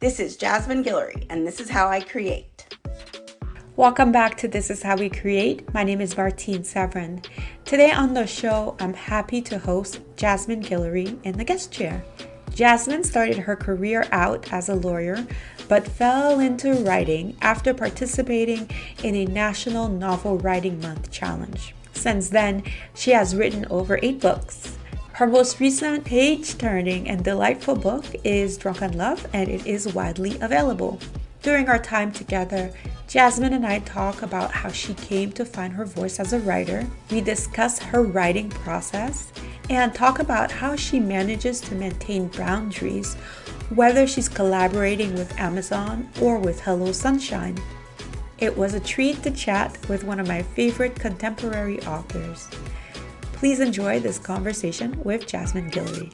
This is Jasmine Guillory, and this is how I create. Welcome back to This Is How We Create. My name is Martine Severin. Today on the show, I'm happy to host Jasmine Guillory in the guest chair. Jasmine started her career out as a lawyer, but fell into writing after participating in a National Novel Writing Month challenge. Since then, she has written over 8 books. Her most recent page-turning and delightful book is Drunken Love, and it is widely available. During our time together, Jasmine and I talk about how she came to find her voice as a writer. We discuss her writing process and talk about how she manages to maintain boundaries, whether she's collaborating with Amazon or with Hello Sunshine. It was a treat to chat with one of my favorite contemporary authors. Please enjoy this conversation with Jasmine Guillory.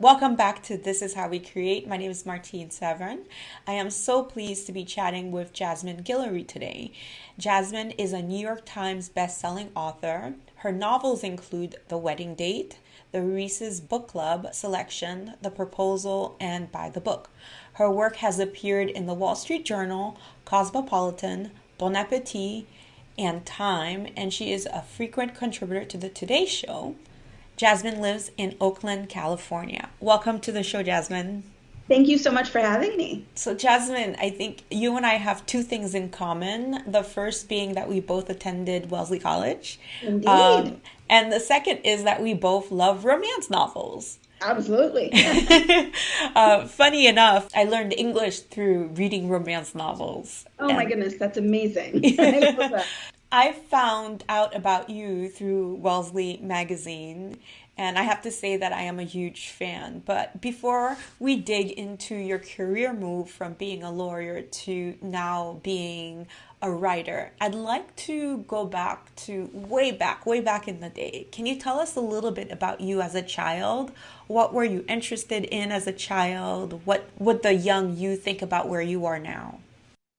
Welcome back to This Is How We Create. My name is Martine Severin. I am so pleased to be chatting with Jasmine Guillory today. Jasmine is a New York Times bestselling author. Her novels include The Wedding Date, the Reese's Book Club selection, The Proposal, and By the Book. Her work has appeared in the Wall Street Journal, Cosmopolitan, Bon Appetit, and Time, and she is a frequent contributor to the Today Show. Jasmine lives in Oakland, California. Welcome to the show, Jasmine. Thank you so much for having me. So, Jasmine, I think you and I have 2 things in common. The first being that we both attended Wellesley College. Indeed. And the second is that we both love romance novels. Absolutely. Funny enough, I learned English through reading romance novels. Oh my goodness, that's amazing. I love that. I found out about you through Wellesley magazine, and I have to say that I am a huge fan. But before we dig into your career move from being a lawyer to now being a writer, I'd like to go back to way back in the day. Can you tell us a little bit about you as a child? What were you interested in as a child? What would the young you think about where you are now?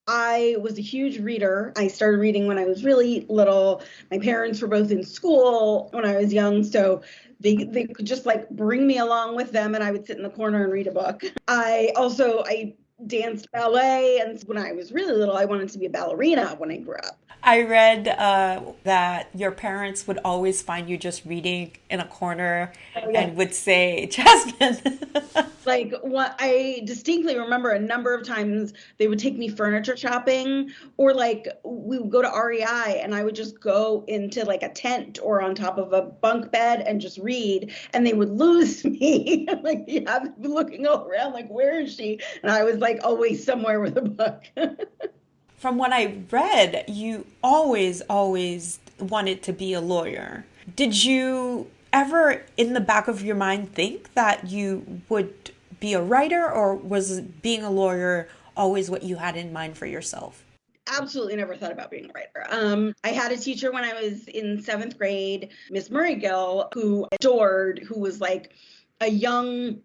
I was a huge reader. I started reading when I was really little. My parents were both in school when I was young, so they could just like bring me along with them, and I would sit in the corner and read a book. I danced ballet, and when I was really little, I wanted to be a ballerina when I grew up. I read that your parents would always find you just reading in a corner and would say, Jasmine. Like what I distinctly remember a number of times they would take me furniture shopping, or like we would go to REI and I would just go into like a tent or on top of a bunk bed and just read, and they would lose me. Like you have to be looking all around like, where is she? And I was like always somewhere with a book. From what I read, you always wanted to be a lawyer. Did you ever in the back of your mind think that you would be a writer, or was being a lawyer always what you had in mind for yourself? Absolutely never thought about being a writer. I had a teacher when I was in 7th grade, Miss Murray Gill, who I adored, who was like a young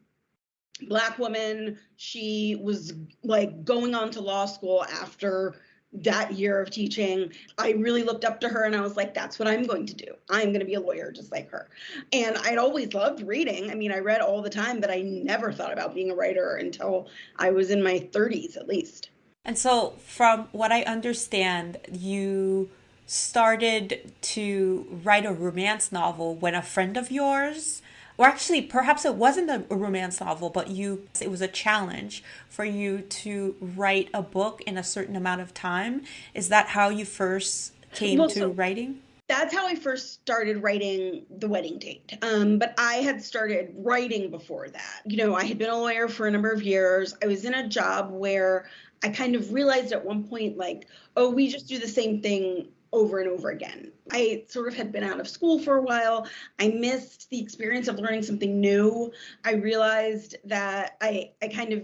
Black woman. She was like going on to law school after that year of teaching. I really looked up to her and I was like, that's what I'm going to do. I'm going to be a lawyer just like her. And I'd always loved reading. I mean, I read all the time, but I never thought about being a writer until I was in my 30s at least. And so from what I understand, you started to write a romance novel when a friend of yours, or actually perhaps it wasn't a romance novel, but it was a challenge for you to write a book in a certain amount of time. Is that how you first came to writing? That's how I first started writing The Wedding Date. But I had started writing before that. You know, I had been a lawyer for a number of years. I was in a job where I kind of realized at one point, like, oh, we just do the same thing over and over again. I sort of had been out of school for a while. I missed the experience of learning something new. I realized that I kind of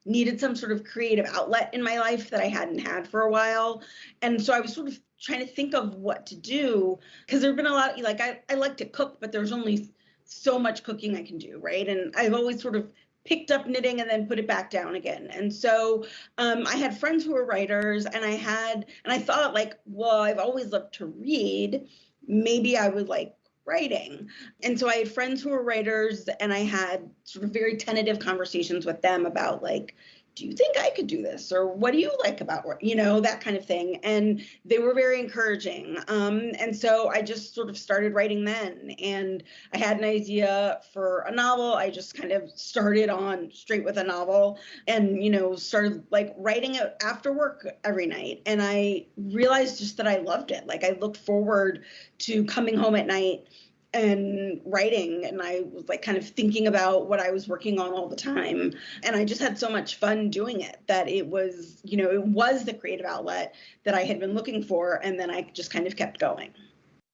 needed some sort of creative outlet in my life that I hadn't had for a while. And so I was sort of trying to think of what to do, because there have been a lot, like I like to cook, but there's only so much cooking I can do, right? And I've always sort of picked up knitting and then put it back down again. And so I had friends who were writers, and I thought like, well, I've always loved to read. Maybe I would like writing. And so I had friends who were writers, and I had sort of very tentative conversations with them about like, do you think I could do this? Or what do you like about, that kind of thing. And they were very encouraging. And so I just sort of started writing then. And I had an idea for a novel. I just kind of started on straight with a novel and, started like writing it after work every night. And I realized just that I loved it. Like I looked forward to coming home at night and writing, and I was like kind of thinking about what I was working on all the time, and I just had so much fun doing it that it was the creative outlet that I had been looking for, and then I just kind of kept going.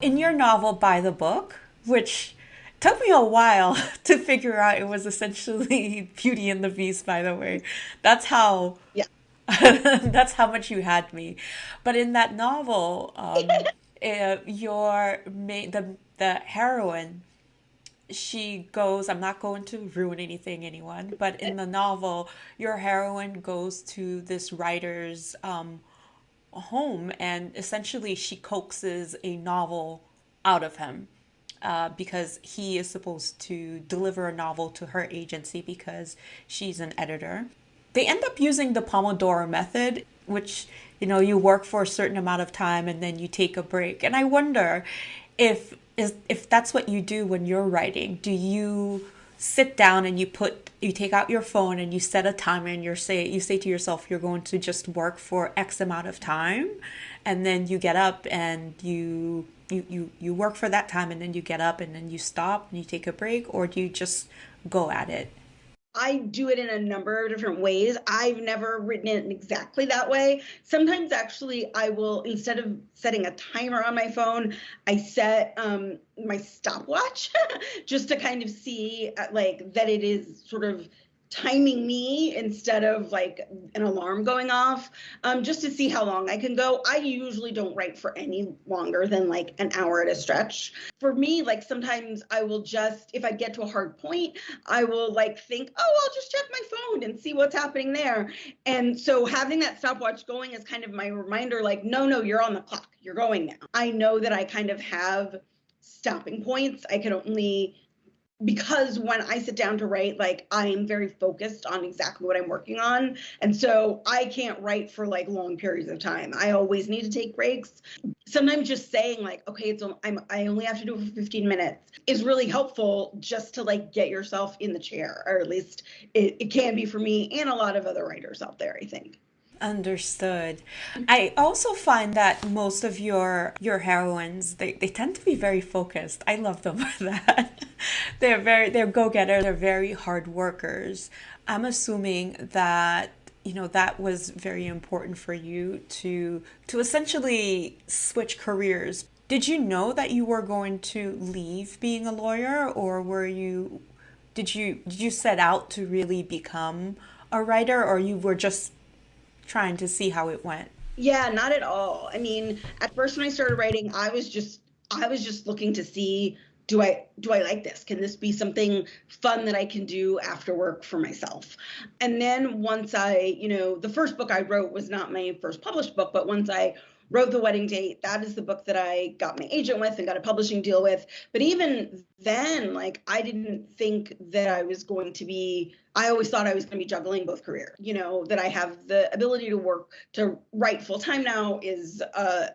In your novel By the Book, which took me a while to figure out it was essentially Beauty and the Beast, by the way. That's how Yeah. that's how much you had me. But in that novel, the heroine, she goes, I'm not going to ruin anything, anyone, but in the novel, your heroine goes to this writer's home, and essentially she coaxes a novel out of him, because he is supposed to deliver a novel to her agency because she's an editor. They end up using the Pomodoro method, which, you work for a certain amount of time and then you take a break. And I wonder if that's what you do when you're writing. Do you sit down and you take out your phone and you set a timer and you say to yourself you're going to just work for X amount of time, and then you get up and you work for that time, and then you get up and then you stop and you take a break, or do you just go at it? I do it in a number of different ways. I've never written it exactly that way. Sometimes actually I will, instead of setting a timer on my phone, I set my stopwatch just to kind of see like that it is sort of timing me instead of like an alarm going off, just to see how long I can go. I usually don't write for any longer than like an hour at a stretch. For me, like sometimes I will just, if I get to a hard point, I will like think, oh, I'll just check my phone and see what's happening there. And so having that stopwatch going is kind of my reminder, like, no, you're on the clock. You're going now. I know that I kind of have stopping points. I can only, because when I sit down to write, like I'm very focused on exactly what I'm working on. And so I can't write for like long periods of time. I always need to take breaks. Sometimes just saying like, okay, I only have to do it for 15 minutes is really helpful, just to like get yourself in the chair, or at least it can be for me and a lot of other writers out there, I think. Understood. I also find that most of your heroines, they tend to be very focused. I love them for that. They're go-getter, they're very hard workers. I'm assuming that that was very important for you to essentially switch careers. Did you know that you were going to leave being a lawyer, or did you set out to really become a writer, or you were just trying to see how it went? Yeah, not at all. I mean, at first when I started writing, I was just looking to see, do I like this? Can this be something fun that I can do after work for myself? And then once the first book I wrote was not my first published book, but once I wrote The Wedding Date, that is the book that I got my agent with and got a publishing deal with. But even then, like I didn't think that I always thought I was going to be juggling both careers. That I have the ability to write full time now is a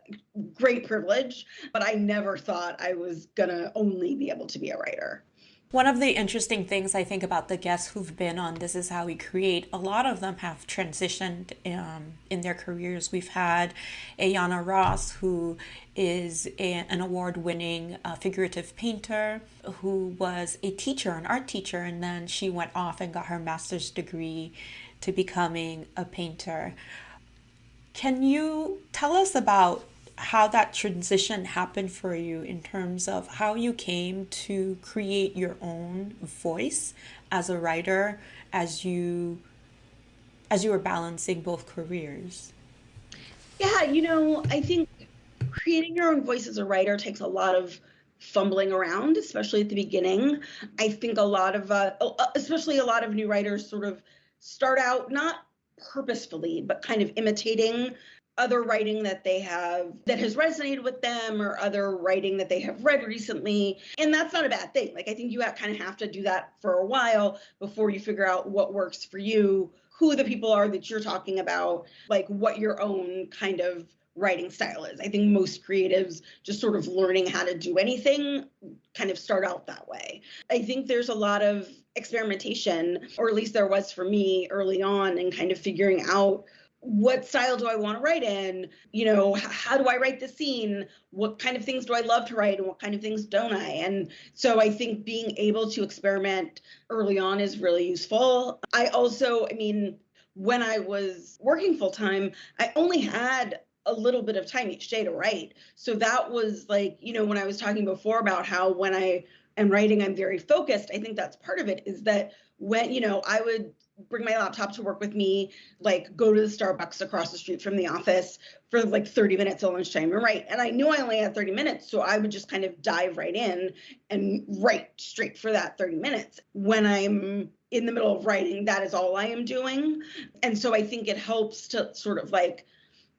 great privilege, but I never thought I was going to only be able to be a writer. One of the interesting things I think about the guests who've been on This Is How We Create, a lot of them have transitioned in their careers. We've had Ayana Ross, who is an award-winning figurative painter, who was a teacher, an art teacher, and then she went off and got her master's degree to becoming a painter. Can you tell us about how that transition happened for you in terms of how you came to create your own voice as a writer, as you were balancing both careers? Yeah, I think creating your own voice as a writer takes a lot of fumbling around, especially at the beginning. I think especially a lot of new writers sort of start out not purposefully, but kind of imitating other writing that they have that has resonated with them, or other writing that they have read recently. And that's not a bad thing. Like, I think you kind of have to do that for a while before you figure out what works for you, who the people are that you're talking about, like what your own kind of writing style is. I think most creatives just sort of learning how to do anything kind of start out that way. I think there's a lot of experimentation, or at least there was for me early on, and kind of figuring out, what style do I want to write in? How do I write the scene? What kind of things do I love to write, and what kind of things don't I? And so I think being able to experiment early on is really useful. When I was working full time, I only had a little bit of time each day to write. So that was like, when I was talking before about how when I am writing, I'm very focused. I think that's part of it, is that when, I would bring my laptop to work with me, like go to the Starbucks across the street from the office for like 30 minutes at lunchtime and write. And I knew I only had 30 minutes. So I would just kind of dive right in and write straight for that 30 minutes. When I'm in the middle of writing, that is all I am doing. And so I think it helps to sort of like,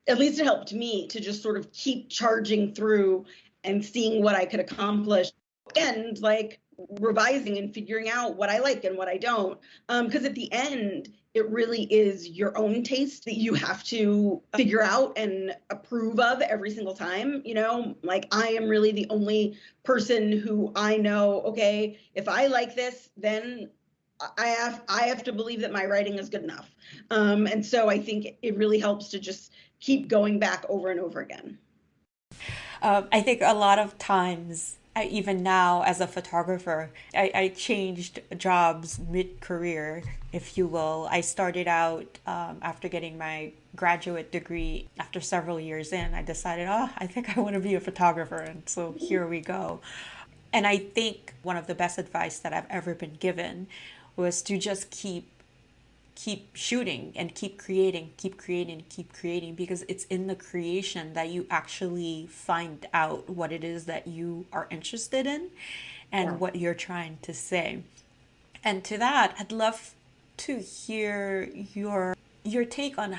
at least it helped me to just sort of keep charging through and seeing what I could accomplish, and like revising and figuring out what I like and what I don't. Because at the end, it really is your own taste that you have to figure out and approve of every single time. Like, I am really the only person who I know, okay, if I like this, then I have to believe that my writing is good enough. And so I think it really helps to just keep going back over and over again. I think a lot of times, even now as a photographer, I changed jobs mid-career, if you will. I started out after getting my graduate degree. After several years in, I decided, I think I want to be a photographer. And so here we go. And I think one of the best advice that I've ever been given was to just keep shooting and keep creating, because it's in the creation that you actually find out what it is that you are interested in and what you're trying to say. And to that, I'd love to hear your take on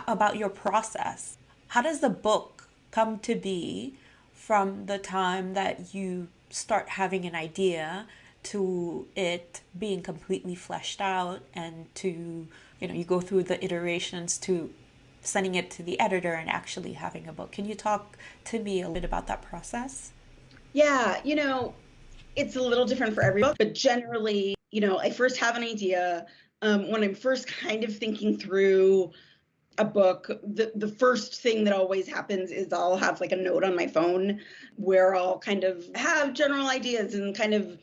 about your process. How does the book come to be from the time that you start having an idea to it being completely fleshed out, and to, you go through the iterations to sending it to the editor and actually having a book? Can you talk to me a bit about that process? Yeah, it's a little different for every book, but generally, I first have an idea. When I'm first kind of thinking through a book, the first thing that always happens is I'll have like a note on my phone where I'll kind of have general ideas, and kind of,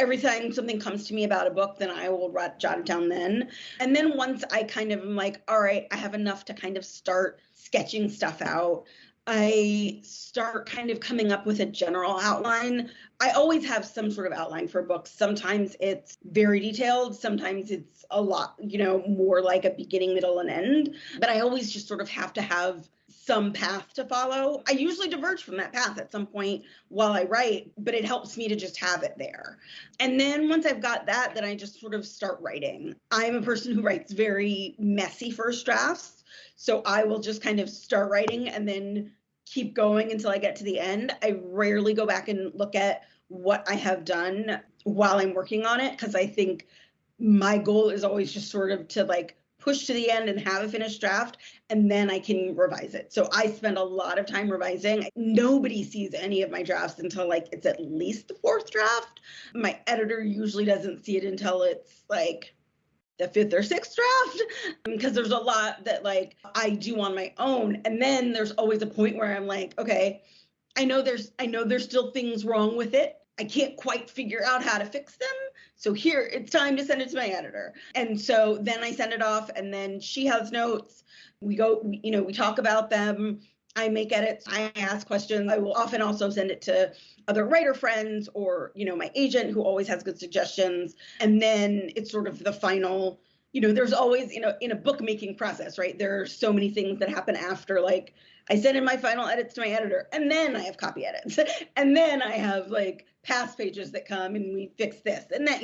every time something comes to me about a book, then I will jot it down then. And then once I kind of am like, all right, I have enough to kind of start sketching stuff out, I start kind of coming up with a general outline. I always have some sort of outline for books. Sometimes it's very detailed. Sometimes it's a lot, more like a beginning, middle, and end. But I always just sort of have to have some path to follow. I usually diverge from that path at some point while I write, but it helps me to just have it there. And then once I've got that, then I just sort of start writing. I'm a person who writes very messy first drafts. So I will just kind of start writing and then keep going until I get to the end. I rarely go back and look at what I have done while I'm working on it, because I think my goal is always just sort of to like push to the end and have a finished draft, and then I can revise it. So I spend a lot of time revising. Nobody sees any of my drafts until like it's at least the fourth draft. My editor usually doesn't see it until it's like the fifth or sixth draft, because there's a lot that like I do on my own. And then there's always a point where I'm like, okay, I know there's still things wrong with it. I can't quite figure out how to fix them. So here, it's time to send it to my editor. And so then I send it off, and then she has notes. We talk about them. I make edits. I ask questions. I will often also send it to other writer friends, or, my agent, who always has good suggestions. And then it's sort of the final, there's always, in a bookmaking process, right? There are so many things that happen after, like, I send in my final edits to my editor, and then I have copy edits. And then I have like past pages that come and we fix this and that,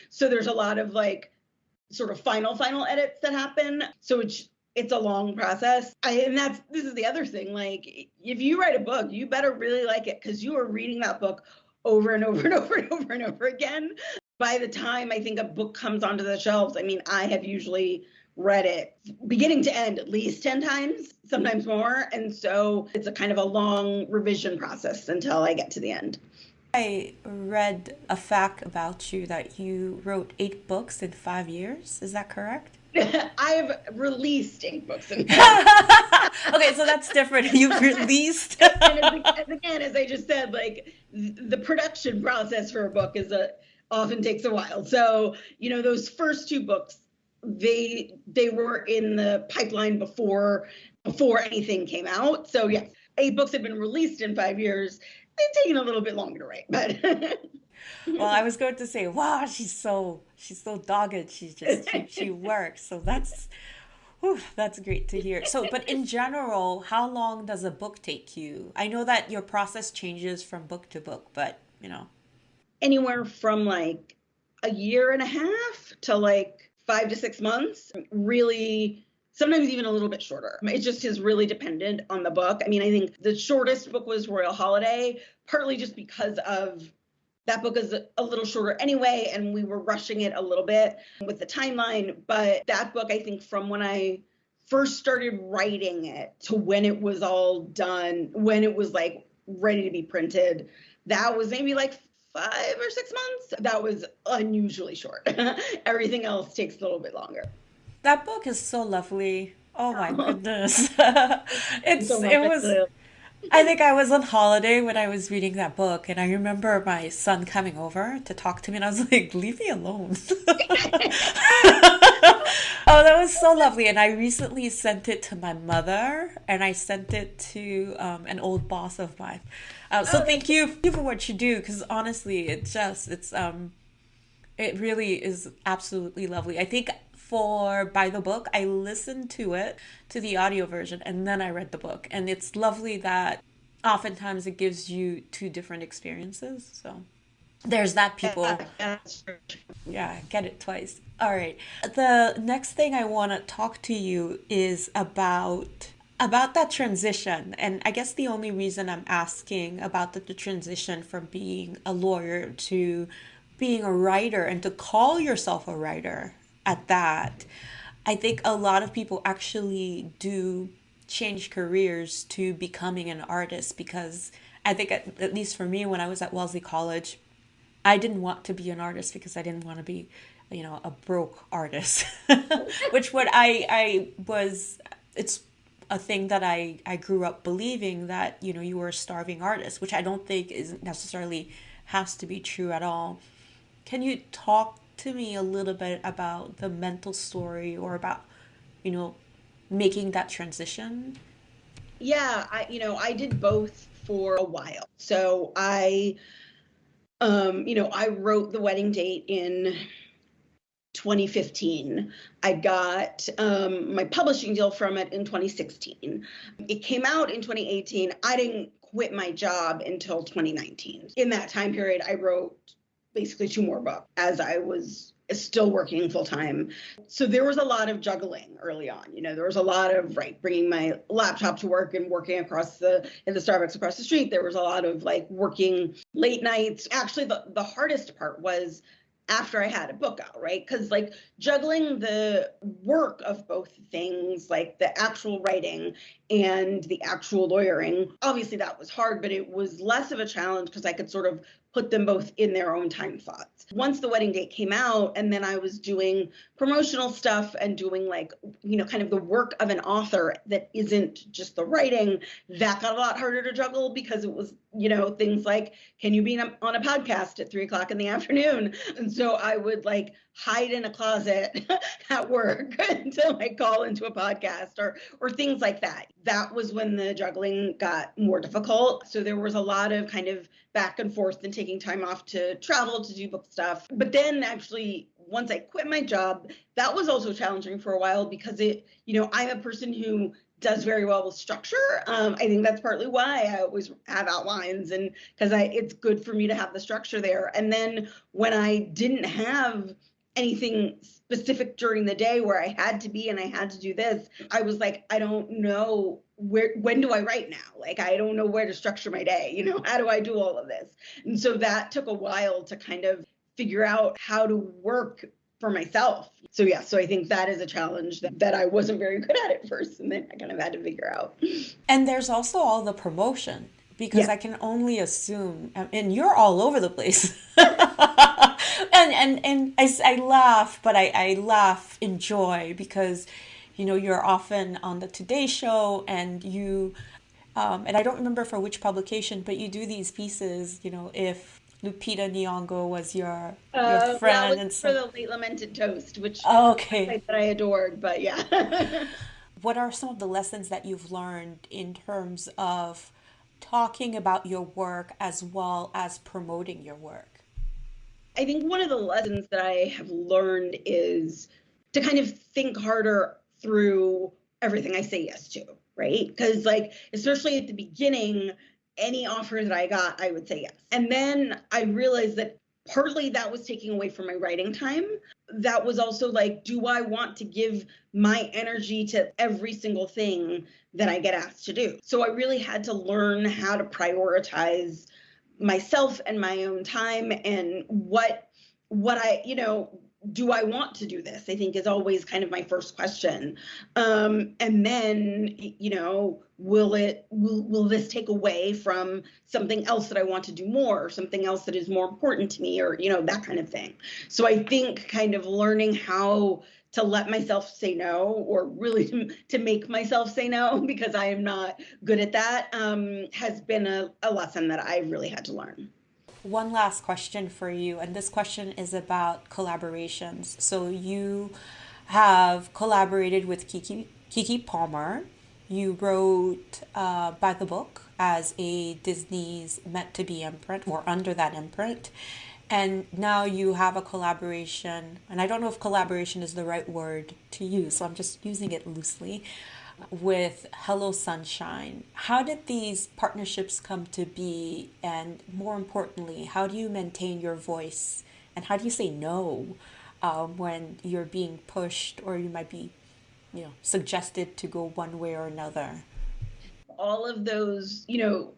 so there's a lot of like sort of final edits that happen. So it's a long process. This is the other thing. Like, if you write a book, you better really like it, because you are reading that book over and over and over and over and over again. By the time I think a book comes onto the shelves, I mean, I have usually read it beginning to end at least 10 times, sometimes more. And so it's a kind of a long revision process until I get to the end. I read a fact about you that you wrote 8 books in 5 years. Is that correct? I've released 8 books in Okay, so that's different. You've released. and again, as I just said, like, the production process for a book often takes a while. So, those first 2 books, they were in the pipeline before anything came out. So yes, 8 books have been released in 5 years. They've taken a little bit longer to write, but Well, I was going to say, wow, she's so dogged. She works. So that's great to hear. So, but in general, how long does a book take you? I know that your process changes from book to book, but anywhere from like a year and a half to like 5 to 6 months, really. Sometimes even a little bit shorter. It just is really dependent on the book. I mean, I think the shortest book was Royal Holiday, partly just because of that book is a little shorter anyway, and we were rushing it a little bit with the timeline. But that book, I think, from when I first started writing it to when it was all done, when it was like ready to be printed, that was maybe like 5 or 6 months. That was unusually short. Everything else takes a little bit longer. that book is so lovely. Oh my goodness. So It much. was, I think I was on holiday when I was reading that book, and I remember my son coming over to talk to me, and I was like, leave me alone. Oh, that was so lovely. And I recently sent it to my mother, and I sent it to an old boss of mine. So thank you for what you do, because honestly, it really is absolutely lovely. I think for By the Book, I listened to the audio version, and then I read the book. And it's lovely that oftentimes it gives you 2 different experiences. So there's that, people. Yeah, get it twice. All right. The next thing I want to talk to you is about that transition. And I guess the only reason I'm asking about the transition from being a lawyer to being a writer, and to call yourself a writer at that, I think a lot of people actually do change careers to becoming an artist, because I think, at least for me, when I was at Wellesley College, I didn't want to be an artist because I didn't want to be, a broke artist, which what I was, it's a thing that I grew up believing, that, you were a starving artist, which I don't think is necessarily has to be true at all. Can you talk to me a little bit about the mental story, or about, you know, making that transition? Yeah, I did both for a while. So I wrote The Wedding Date in 2015. I got my publishing deal from it in 2016. It came out in 2018. I didn't quit my job until 2019. In that time period, I wrote basically 2 more books as I was still working full time. So there was a lot of juggling early on. There was a lot of, bringing my laptop to work and working in the Starbucks across the street. There was a lot of working late nights. Actually, the hardest part was after I had a book out, right? Because juggling the work of both things, like the actual writing and the actual lawyering, obviously that was hard, but it was less of a challenge because I could sort of put them both in their own time slots. Once The Wedding Date came out, and then I was doing promotional stuff and doing kind of the work of an author that isn't just the writing, that got a lot harder to juggle because it was, things like, can you be on a podcast at 3 o'clock in the afternoon? And so I would hide in a closet at work until I call into a podcast or things like that. That was when the juggling got more difficult. So there was a lot of kind of back and forth and taking time off to travel to do book stuff. But then actually, once I quit my job, that was also challenging for a while because I'm a person who does very well with structure. I think that's partly why I always have outlines, and because it's good for me to have the structure there. And then when I didn't have anything specific during the day where I had to be and I had to do this. I was like, I don't know when do I write now? Like, I don't know where to structure my day. How do I do all of this? And so that took a while to kind of figure out how to work for myself. So yeah, so I think that is a challenge that I wasn't very good at first, and then I kind of had to figure out. And there's also all the promotion, because Yeah. I can only assume, and you're all over the place. And I laugh, but I laugh in joy because, you're often on the Today Show, and and I don't remember for which publication, but you do these pieces, if Lupita Nyong'o was your That friend was and for so. the Late Lamented Toast, which Okay. I that I adored, but yeah. What are some of the lessons that you've learned in terms of talking about your work as well as promoting your work? I think one of the lessons that I have learned is to kind of think harder through everything I say yes to, right? Because, like, especially at the beginning, any offer that I got, I would say yes. And then I realized that partly that was taking away from my writing time. That was also like, do I want to give my energy to every single thing that I get asked to do? So I really had to learn how to prioritize myself and my own time, and what I, do I want to do this, I think, is always kind of my first question. And then, will this take away from something else that I want to do more, or something else that is more important to me, or that kind of thing. So I think kind of learning how to let myself say no, or really to make myself say no, because I am not good at that, has been a lesson that I really had to learn. One last question for you, and this question is about collaborations. So you have collaborated with Kiki Palmer. You wrote by the book as a Disney's meant to be imprint, or under that imprint. And now you have a collaboration, and I don't know if collaboration is the right word to use, so I'm just using it loosely, with Hello Sunshine. How did these partnerships come to be? And more importantly, how do you maintain your voice? And how do you say no when you're being pushed, or you might be, suggested to go one way or another? All of those,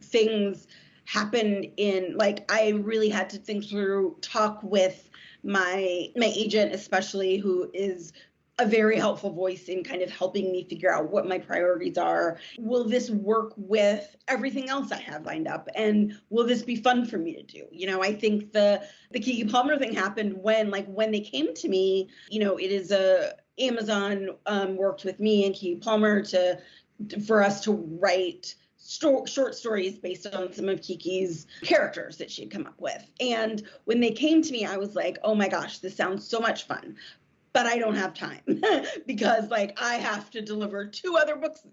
things happened in, like, I really had to think through, talk with my agent, especially, who is a very helpful voice in kind of helping me figure out what my priorities are. Will this work with everything else I have lined up? And will this be fun for me to do? I think the Kiki Palmer thing happened when they came to me, it is Amazon worked with me and Kiki Palmer for us to write short stories based on some of Kiki's characters that she'd come up with. And when they came to me, I was like, oh my gosh, this sounds so much fun. But I don't have time because, like, I have to deliver two books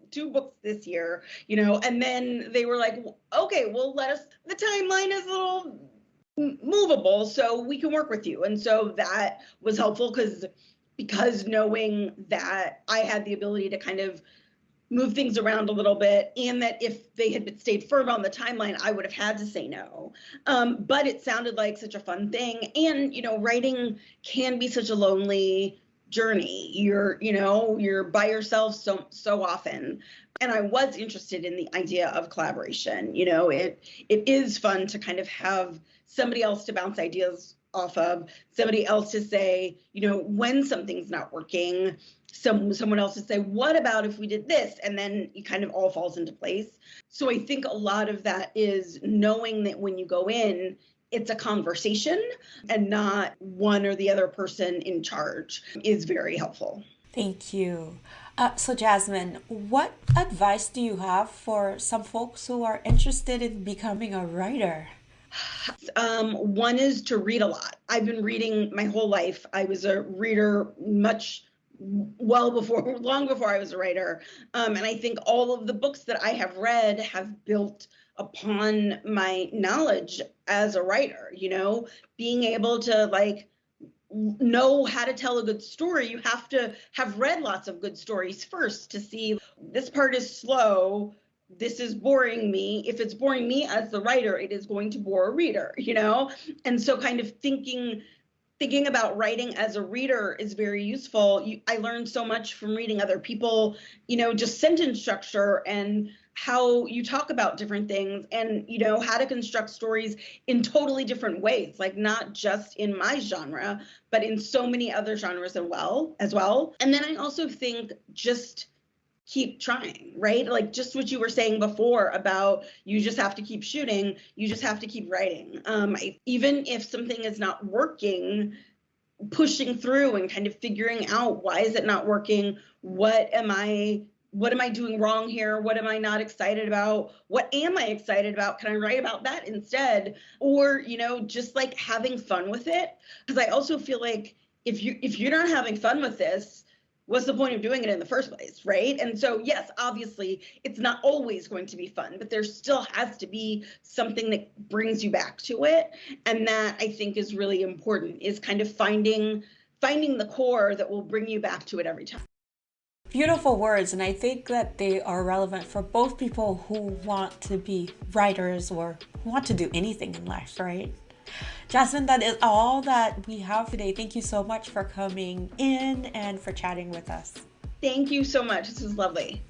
this year, and then they were like, okay, well, the timeline is a little movable, so we can work with you. And so that was helpful because knowing that I had the ability to kind of move things around a little bit, and that if they had stayed firm on the timeline, I would have had to say no. But it sounded like such a fun thing. And, writing can be such a lonely journey. You're by yourself so often. And I was interested in the idea of collaboration. It is fun to kind of have somebody else to bounce ideas off of, somebody else to say, when something's not working, someone else to say, what about if we did this? And then it kind of all falls into place. So I think a lot of that is knowing that when you go in, it's a conversation and not one or the other person in charge is very helpful. Thank you. So, Jasmine, what advice do you have for some folks who are interested in becoming a writer? One is to read a lot. I've been reading my whole life. I was a reader long before I was a writer. And I think all of the books that I have read have built upon my knowledge as a writer, being able to, like, know how to tell a good story. You have to have read lots of good stories first to see this part is slow, this is boring me. If it's boring me as the writer, it is going to bore a reader, and so kind of thinking thinking about writing as a reader is very useful. I learned so much from reading other people, just sentence structure and how you talk about different things and, how to construct stories in totally different ways, like not just in my genre, but in so many other genres as well. And then I also think just keep trying, right? Like just what you were saying before about you just have to keep shooting, you just have to keep writing. Even if something is not working, pushing through and kind of figuring out why is it not working? What am I doing wrong here? What am I not excited about? What am I excited about? Can I write about that instead? Or, just like having fun with it. Because I also feel like if you're not having fun with this, what's the point of doing it in the first place, right? And so, yes, obviously, it's not always going to be fun, but there still has to be something that brings you back to it. And that I think is really important, is kind of finding the core that will bring you back to it every time. Beautiful words, and I think that they are relevant for both people who want to be writers or who want to do anything in life, right? Jasmine, that is all that we have today. Thank you so much for coming in and for chatting with us. Thank you so much. This was lovely.